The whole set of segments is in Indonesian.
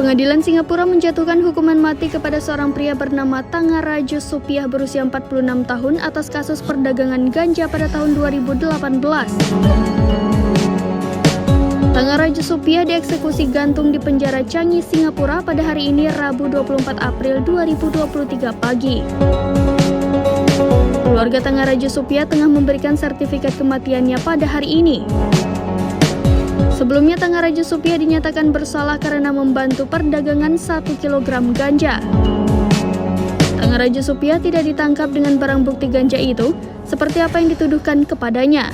Pengadilan Singapura menjatuhkan hukuman mati kepada seorang pria bernama Tangaraja Sopiah berusia 46 tahun atas kasus perdagangan ganja pada tahun 2018. Tangaraja Sopiah dieksekusi gantung di penjara Changi, Singapura pada hari ini Rabu 24 April 2023 pagi. Keluarga Tangaraja Sopiah tengah memberikan sertifikat kematiannya pada hari ini. Sebelumnya Tangaraja Sopiah dinyatakan bersalah karena membantu perdagangan 1 kg ganja. Tangaraja Sopiah tidak ditangkap dengan barang bukti ganja itu, seperti apa yang dituduhkan kepadanya.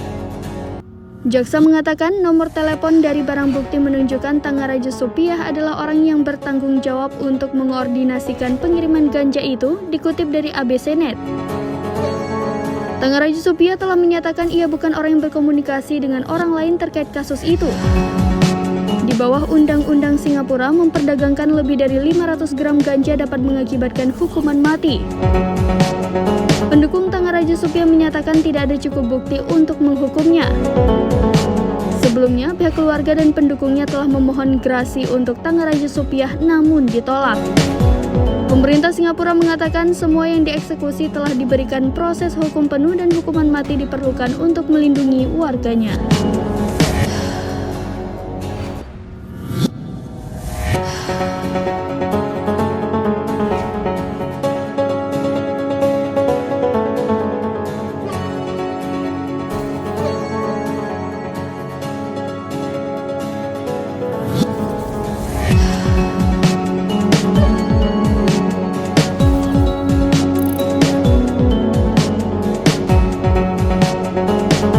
Jaksa mengatakan nomor telepon dari barang bukti menunjukkan Tangaraja Sopiah adalah orang yang bertanggung jawab untuk mengordinasikan pengiriman ganja itu, dikutip dari ABC.net. Tangaraja Sopiah telah menyatakan ia bukan orang yang berkomunikasi dengan orang lain terkait kasus itu. Di bawah Undang-Undang Singapura, memperdagangkan lebih dari 500 gram ganja dapat mengakibatkan hukuman mati. Pendukung Tangaraja Sopiah menyatakan tidak ada cukup bukti untuk menghukumnya. Sebelumnya, pihak keluarga dan pendukungnya telah memohon grasi untuk Tangaraja Sopiah namun ditolak. Pemerintah Singapura mengatakan semua yang dieksekusi telah diberikan proses hukum penuh dan hukuman mati diperlukan untuk melindungi warganya.